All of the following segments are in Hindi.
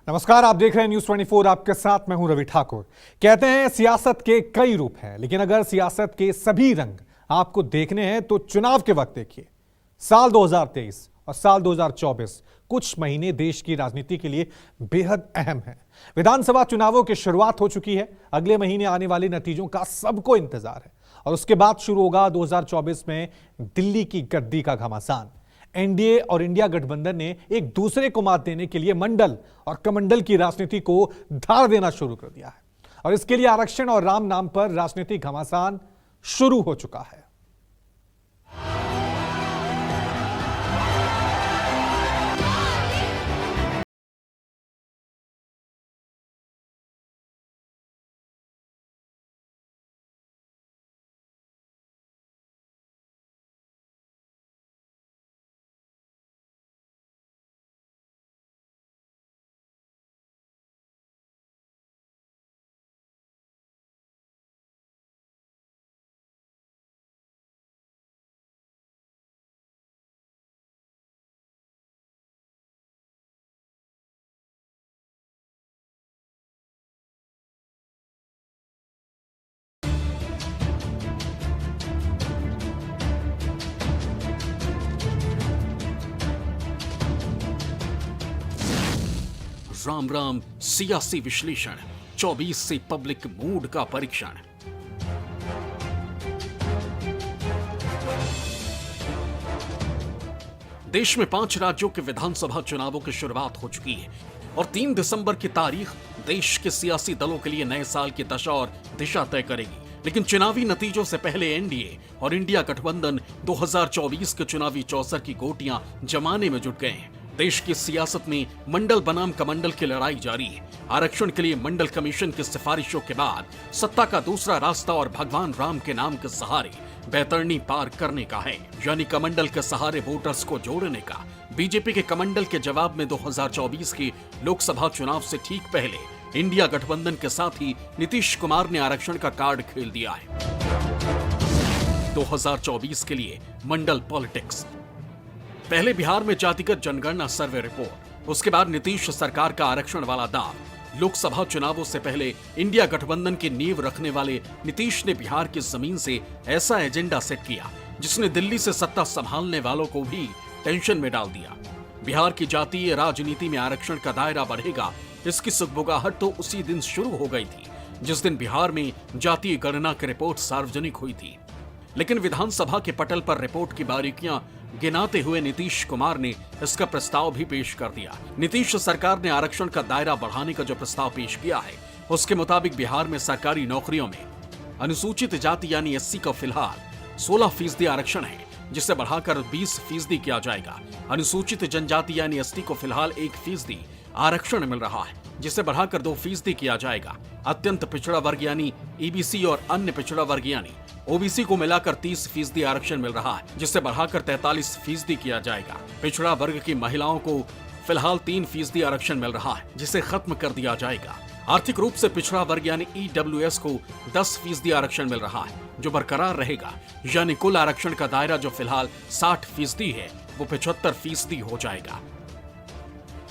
नमस्कार, आप देख रहे हैं न्यूज 24। आपके साथ मैं हूं रवि ठाकुर। कहते हैं सियासत के कई रूप हैं, लेकिन अगर सियासत के सभी रंग आपको देखने हैं तो चुनाव के वक्त देखिए। साल 2023 और साल 2024 कुछ महीने देश की राजनीति के लिए बेहद अहम है। विधानसभा चुनावों की शुरुआत हो चुकी है। अगले महीने आने वाले नतीजों का सबको इंतजार है और उसके बाद शुरू होगा 2024 में दिल्ली की गद्दी का घमासान। एनडीए और इंडिया गठबंधन ने एक दूसरे को मात देने के लिए मंडल और कमंडल की राजनीति को धार देना शुरू कर दिया है और इसके लिए आरक्षण और राम नाम पर राजनीतिक घमासान शुरू हो चुका है। राम राम सियासी विश्लेषण 24 से पब्लिक मूड का परीक्षण। देश में 5 राज्यों के विधानसभा चुनावों की शुरुआत हो चुकी है और 3 दिसंबर की तारीख देश के सियासी दलों के लिए नए साल की दशा और दिशा तय करेगी। लेकिन चुनावी नतीजों से पहले एनडीए और इंडिया गठबंधन 2024 के चुनावी चौसर की गोटियां जमाने में जुट गए हैं। देश की सियासत में मंडल बनाम कमंडल की लड़ाई जारी है। आरक्षण के लिए मंडल कमीशन की सिफारिशों के बाद सत्ता का दूसरा रास्ता और भगवान राम के नाम के सहारे बैतरणी पार करने का है, यानी कमंडल के सहारे वोटर्स को जोड़ने का। बीजेपी के कमंडल के जवाब में 2024 के लोकसभा चुनाव से ठीक पहले इंडिया गठबंधन के साथ ही नीतीश कुमार ने आरक्षण का कार्ड खेल दिया है। 2024 के लिए मंडल पॉलिटिक्स। पहले बिहार में जातिगत जनगणना सर्वे रिपोर्ट, उसके बाद नीतीश सरकार का आरक्षण वाला दाव। लोकसभा चुनावों से पहले इंडिया गठबंधन की नींव रखने वाले नीतीश ने बिहार की जमीन से ऐसा एजेंडा सेट किया जिसने दिल्ली से सत्ता संभालने वालों को भी टेंशन में डाल दिया। बिहार की जातीय राजनीति में आरक्षण का दायरा बढ़ेगा, इसकी सुगबुगाहट तो उसी दिन शुरू हो गई थी जिस दिन बिहार में जातीय गणना की रिपोर्ट सार्वजनिक हुई थी। लेकिन विधानसभा के पटल पर रिपोर्ट की बारीकियां गिनाते हुए नीतीश कुमार ने इसका प्रस्ताव भी पेश कर दिया। नीतीश सरकार ने आरक्षण का दायरा बढ़ाने का जो प्रस्ताव पेश किया है, उसके मुताबिक बिहार में सरकारी नौकरियों में अनुसूचित जाति यानी एससी का फिलहाल 16% आरक्षण है, जिसे बढ़ाकर 20% किया जाएगा। अनुसूचित जनजाति यानी एसटी को फिलहाल 1% आरक्षण मिल रहा है, जिसे बढ़ाकर 2% किया जाएगा। अत्यंत पिछड़ा वर्ग यानी ईबीसी और अन्य पिछड़ा वर्ग यानी ओबीसी को मिलाकर 30% आरक्षण मिल रहा है, जिसे बढ़ाकर 43% किया जाएगा। पिछड़ा वर्ग की महिलाओं को फिलहाल 3% आरक्षण मिल रहा है, जिसे खत्म कर दिया जाएगा। आर्थिक रूप से पिछड़ा वर्ग यानी ईडब्ल्यूएस को 10% आरक्षण मिल रहा है, जो बरकरार रहेगा। यानी कुल आरक्षण का दायरा जो फिलहाल 60% है, वो 75% हो जाएगा।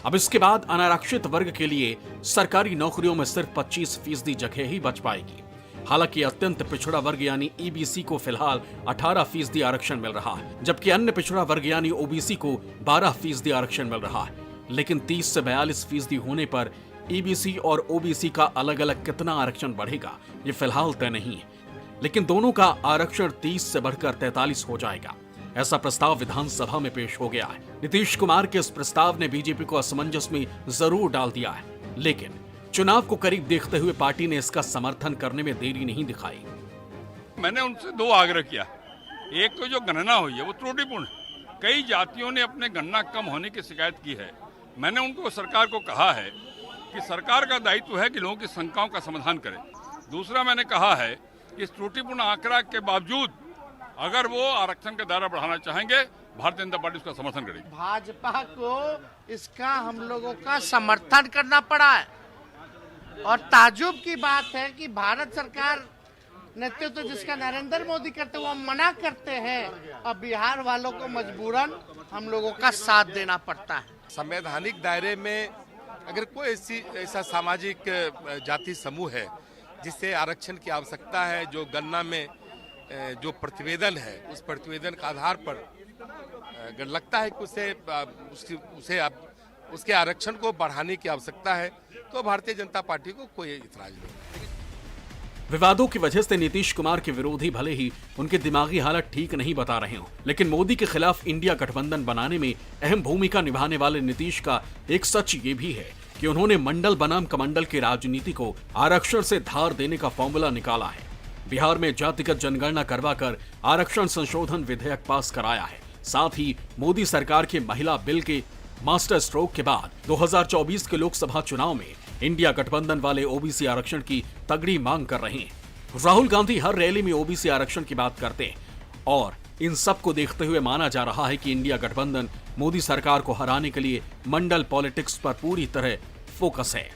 अब इसके बाद अनारक्षित वर्ग के लिए सरकारी नौकरियों में सिर्फ 25% जगह ही बच पाएगी। हालांकि अत्यंत पिछड़ा वर्ग यानी ईबीसी को फिलहाल 18% आरक्षण मिल रहा है, जबकि अन्य पिछड़ा वर्ग यानी ओबीसी को 12% आरक्षण मिल रहा है। लेकिन 30 से 42% होने पर ईबीसी और ओबीसी का अलग अलग कितना आरक्षण बढ़ेगा, ये फिलहाल तय नहीं है। लेकिन दोनों का आरक्षण 30 से बढ़कर 43 हो जाएगा। ऐसा प्रस्ताव विधानसभा में पेश हो गया है। नीतीश कुमार के इस प्रस्ताव ने बीजेपी को असमंजस में जरूर डाल दिया है, लेकिन चुनाव को करीब देखते हुए पार्टी ने इसका समर्थन करने में देरी नहीं दिखाई। मैंने उनसे 2 आग्रह किया। एक तो जो गणना हुई है वो त्रुटिपूर्ण है। कई जातियों ने अपने गणना कम होने की शिकायत की है। मैंने उनको सरकार को कहा है कि सरकार का दायित्व है कि लोगों की शंकाओं का समाधान करे। दूसरा मैंने कहा है कि इस त्रुटिपूर्ण आंकड़ा के बावजूद अगर वो आरक्षण का दायरा बढ़ाना चाहेंगे, भारतीय जनता पार्टी उसका समर्थन करेगी। भाजपा को इसका हम लोगों का समर्थन करना पड़ा है और ताज्जुब की बात है कि भारत सरकार नेतृत्व जिसका नरेंद्र मोदी करते वो मना करते हैं और बिहार वालों को मजबूरन हम लोगों का साथ देना पड़ता है। संवैधानिक दायरे में अगर कोई ऐसा सामाजिक जाति समूह है जिससे आरक्षण की आवश्यकता है, जो गणना में जो प्रतिवेदन है उस प्रतिवेदन के आधार पर अगर लगता है कि उसके आरक्षण को बढ़ाने की आवश्यकता है तो भारतीय जनता पार्टी को कोई इतराज नहीं। विवादों की वजह से नीतीश कुमार के विरोधी भले ही उनकी दिमागी हालत ठीक नहीं बता रहे हो, लेकिन मोदी के खिलाफ इंडिया गठबंधन बनाने में अहम भूमिका निभाने वाले नीतीश का एक सच ये भी है कि उन्होंने मंडल बनाम कमंडल की राजनीति को आरक्षण से धार देने का फॉर्मूला निकाला है। बिहार में जातिगत जनगणना करवाकर आरक्षण संशोधन विधेयक पास कराया है। साथ ही मोदी सरकार के महिला बिल के मास्टर स्ट्रोक के बाद 2024 के लोकसभा चुनाव में इंडिया गठबंधन वाले ओबीसी आरक्षण की तगड़ी मांग कर रहे हैं। राहुल गांधी हर रैली में ओबीसी आरक्षण की बात करते हैं और इन सब को देखते हुए माना जा रहा है कि इंडिया गठबंधन मोदी सरकार को हराने के लिए मंडल पॉलिटिक्स पर पूरी तरह फोकस है।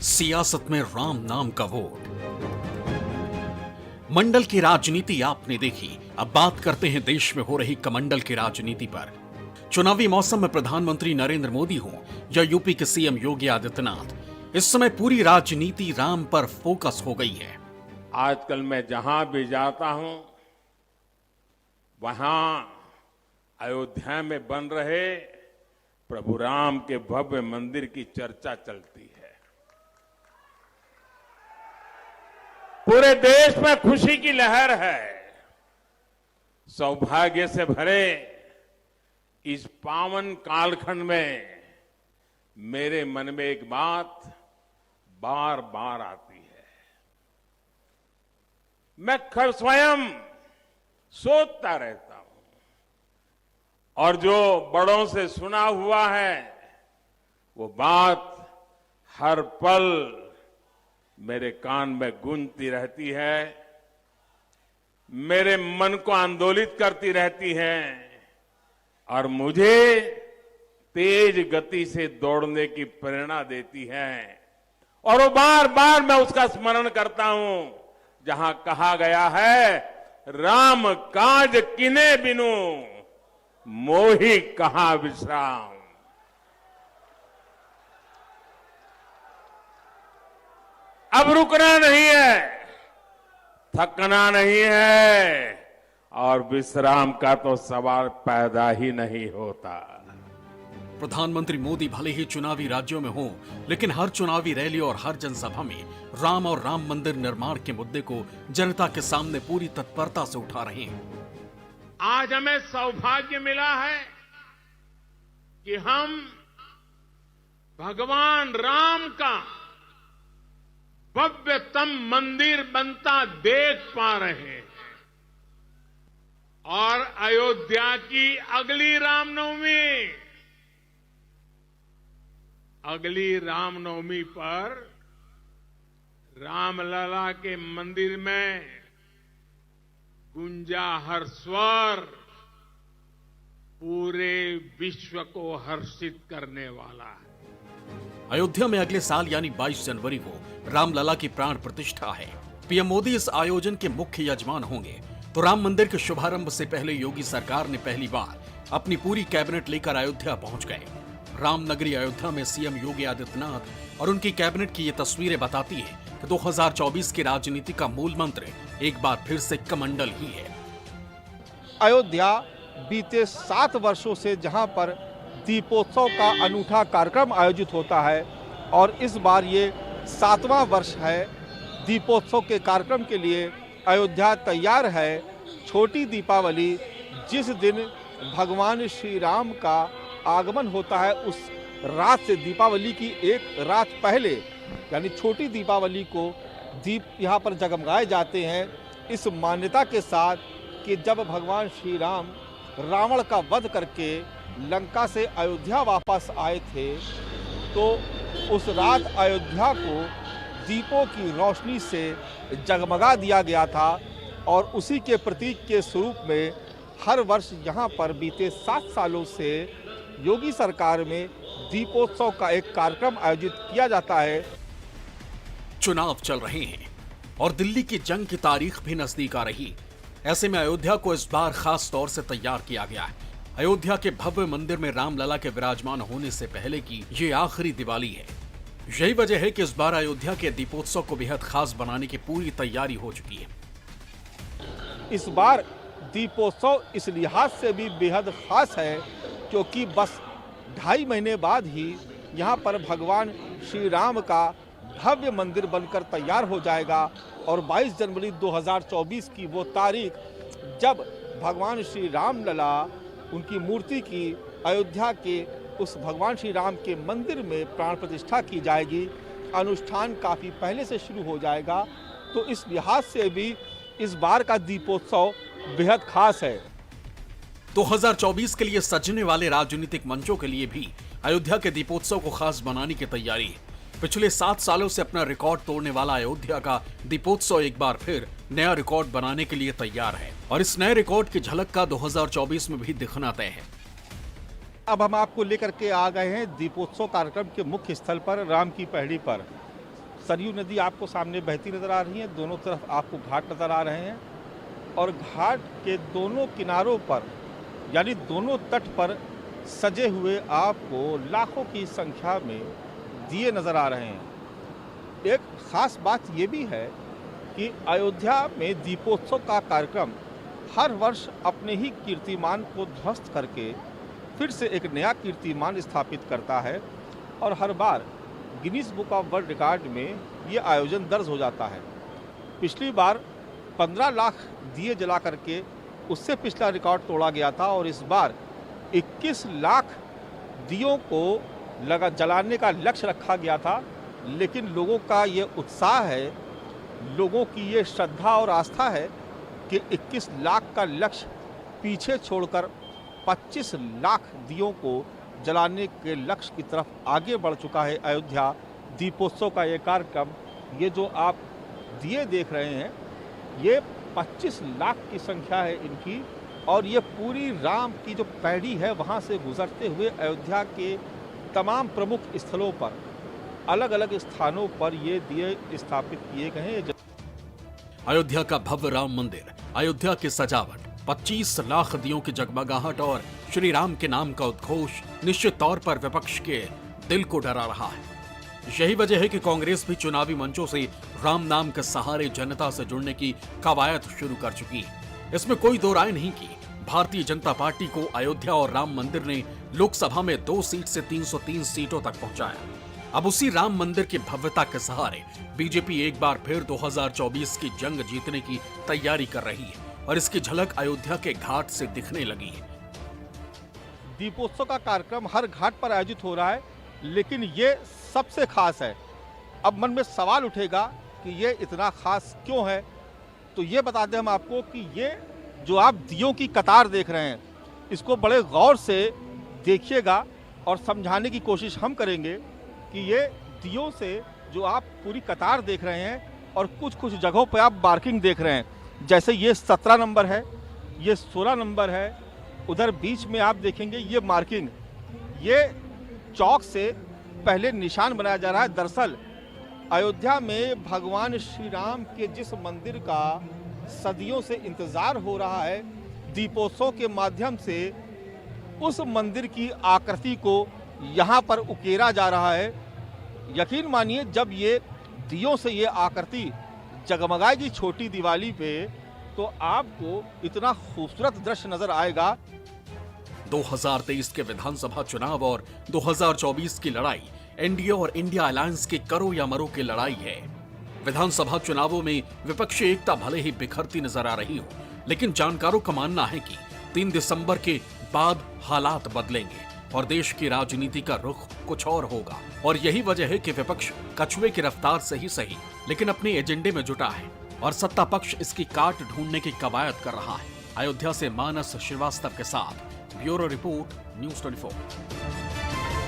सियासत में राम नाम का वोट। मंडल की राजनीति आपने देखी, अब बात करते हैं देश में हो रही कमंडल की राजनीति पर। चुनावी मौसम में प्रधानमंत्री नरेंद्र मोदी हों या यूपी के सीएम योगी आदित्यनाथ, इस समय पूरी राजनीति राम पर फोकस हो गई है। आजकल मैं जहां भी जाता हूं वहां अयोध्या में बन रहे प्रभु राम के भव्य मंदिर की चर्चा चलती है। पूरे देश में खुशी की लहर है। सौभाग्य से भरे इस पावन कालखंड में मेरे मन में एक बात बार बार आती है। मैं स्वयं सोचता रहता हूं और जो बड़ों से सुना हुआ है वो बात हर पल मेरे कान में गूंजती रहती है, मेरे मन को आंदोलित करती रहती है और मुझे तेज गति से दौड़ने की प्रेरणा देती है। और वो बार बार मैं उसका स्मरण करता हूं जहां कहा गया है, राम काज किने बिनु मोहि कहां विश्राम। अब रुकना नहीं है, थकना नहीं है और विश्राम का तो सवाल पैदा ही नहीं होता। प्रधानमंत्री मोदी भले ही चुनावी राज्यों में हों, लेकिन हर चुनावी रैली और हर जनसभा में राम और राम मंदिर निर्माण के मुद्दे को जनता के सामने पूरी तत्परता से उठा रहे हैं। आज हमें सौभाग्य मिला है कि हम भगवान राम का भव्यतम मंदिर बनता देख पा रहे हैं और अयोध्या की अगली रामनवमी पर रामलला के मंदिर में गुंजा हर स्वर पूरे विश्व को हर्षित करने वाला है। अयोध्या में अगले साल यानी 22 जनवरी को रामलला की प्राण प्रतिष्ठा है। पीएम मोदी इस आयोजन के मुख्य यजमान होंगे। तो राम मंदिर के शुभारंभ से पहले योगी सरकार ने पहली बार अपनी पूरी कैबिनेट लेकर अयोध्या पहुंच गए। रामनगरी अयोध्या में सीएम योगी आदित्यनाथ और उनकी कैबिनेट की ये तस्वीरें बताती हैं कि 2024 की राजनीति का मूल मंत्र एक बार फिर से कमंडल ही है। अयोध्या बीते 7 वर्षों से जहां पर दीपोत्सव का अनूठा कार्यक्रम आयोजित होता है और इस बार ये 7वां वर्ष है। दीपोत्सव के कार्यक्रम के लिए अयोध्या तैयार है। छोटी दीपावली जिस दिन भगवान श्री राम का आगमन होता है उस रात से दीपावली की एक रात पहले यानी छोटी दीपावली को दीप यहाँ पर जगमगाए जाते हैं, इस मान्यता के साथ कि जब भगवान श्री राम रावण का वध करके लंका से अयोध्या वापस आए थे तो उस रात अयोध्या को दीपों की रोशनी से जगमगा दिया गया था और उसी के प्रतीक के स्वरूप में हर वर्ष यहाँ पर बीते 7 सालों से योगी सरकार में दीपोत्सव का एक कार्यक्रम आयोजित किया जाता है। चुनाव चल रहे हैं और दिल्ली की जंग की तारीख भी नजदीक आ रही। ऐसे में अयोध्या को इस बार खास तौर से तैयार किया गया है। अयोध्या के भव्य मंदिर में रामलला के विराजमान होने से पहले की ये आखिरी दिवाली है। यही वजह है कि इस बार अयोध्या के दीपोत्सव को बेहद खास बनाने की पूरी तैयारी हो चुकी है। इस बार दीपोत्सव इस लिहाज से भी बेहद खास है क्योंकि बस 2.5 महीने बाद ही यहाँ पर भगवान श्री राम का भव्य मंदिर बनकर तैयार हो जाएगा और 22 जनवरी 2024 की वो तारीख जब भगवान श्री राम लला उनकी मूर्ति की अयोध्या के उस भगवान श्री राम के मंदिर में प्राण प्रतिष्ठा की जाएगी। अनुष्ठान काफ़ी पहले से शुरू हो जाएगा, तो इस लिहाज से भी इस बार का दीपोत्सव बेहद खास है। 2024 के लिए सजने वाले राजनीतिक मंचों के लिए भी अयोध्या के दीपोत्सव को खास बनाने की तैयारी है। पिछले 7 सालों से अपना रिकॉर्ड तोड़ने वाला अयोध्या का दीपोत्सव एक बार फिर नया रिकॉर्ड बनाने के लिए तैयार है और इस नए रिकॉर्ड की झलक का 2024 में भी दिखना तय है। अब हम आपको लेकर के आ गए हैं दीपोत्सव कार्यक्रम के मुख्य स्थल पर, राम की पहड़ी पर। सरयू नदी आपको सामने बहती नजर आ रही है, दोनों तरफ आपको घाट नजर आ रहे हैं और घाट के दोनों किनारों पर यानी दोनों तट पर सजे हुए आपको लाखों की संख्या में दिए नजर आ रहे हैं। एक खास बात ये भी है कि अयोध्या में दीपोत्सव का कार्यक्रम हर वर्ष अपने ही कीर्तिमान को ध्वस्त करके फिर से एक नया कीर्तिमान स्थापित करता है और हर बार Guinness book of world record में ये आयोजन दर्ज हो जाता है। पिछली बार 15 लाख दिए जला करके उससे पिछला रिकॉर्ड तोड़ा गया था और इस बार 21 लाख दियों को जलाने का लक्ष्य रखा गया था, लेकिन लोगों का ये उत्साह है, लोगों की ये श्रद्धा और आस्था है कि 21 लाख का लक्ष्य पीछे छोड़कर 25 लाख दियों को जलाने के लक्ष्य की तरफ आगे बढ़ चुका है अयोध्या दीपोत्सव का ये कार्यक्रम। ये जो आप दिए देख रहे हैं ये 25 लाख की संख्या है इनकी और ये पूरी राम की जो पैड़ी है वहाँ से गुजरते हुए अयोध्या के तमाम प्रमुख स्थलों पर अलग अलग स्थानों पर ये दिए स्थापित किए गए हैं। अयोध्या का भव्य राम मंदिर, अयोध्या की सजावट, 25 लाख दियों की जगमगाहट और श्री राम के नाम का उद्घोष निश्चित तौर पर विपक्ष के दिल को डरा रहा है। यही वजह है कि कांग्रेस भी चुनावी मंचों से राम नाम के सहारे जनता से जुड़ने की कवायद शुरू कर चुकी है। इसमें कोई दो राय नहीं कि भारतीय जनता पार्टी को अयोध्या और राम मंदिर ने लोकसभा में 2 सीट से 303 सीटों तक पहुंचाया। अब उसी राम मंदिर की भव्यता के सहारे बीजेपी एक बार फिर 2024 की जंग जीतने की तैयारी कर रही है और इसकी झलक अयोध्या के घाट से दिखने लगी है। दीपोत्सव का कार्यक्रम हर घाट पर आयोजित हो रहा है, लेकिन ये सबसे खास है। अब मन में सवाल उठेगा कि ये इतना खास क्यों है, तो ये बता दें हम आपको कि ये जो आप दियों की कतार देख रहे हैं इसको बड़े गौर से देखिएगा और समझाने की कोशिश हम करेंगे कि ये दियों से जो आप पूरी कतार देख रहे हैं और कुछ कुछ जगहों पर आप मार्किंग देख रहे हैं, जैसे ये 17 नंबर है, ये 16 नंबर है, उधर बीच में आप देखेंगे ये मार्किंग, ये चौक से पहले निशान बनाया जा रहा है। दरअसल अयोध्या में भगवान श्री राम के जिस मंदिर का सदियों से इंतजार हो रहा है, दीपोत्सव के माध्यम से उस मंदिर की आकृति को यहाँ पर उकेरा जा रहा है। यकीन मानिए जब ये दियों से ये आकृति जगमगाएगी छोटी दिवाली पे तो आपको इतना खूबसूरत दृश्य नजर आएगा। 2023 के विधानसभा चुनाव और 2024 की लड़ाई एनडीए और इंडिया अलायंस की करो या मरो की लड़ाई है। विधानसभा चुनावों में विपक्षी एकता भले ही बिखरती नजर आ रही हो, लेकिन जानकारों का मानना है कि 3 दिसंबर के बाद हालात बदलेंगे और देश की राजनीति का रुख कुछ और होगा। और यही वजह है कि विपक्ष कछुए की रफ्तार से ही सही लेकिन अपने एजेंडे में जुटा है और सत्ता पक्ष इसकी काट ढूंढने की कवायद कर रहा है। अयोध्या से मानस श्रीवास्तव के साथ ब्यूरो रिपोर्ट, न्यूज़ 24।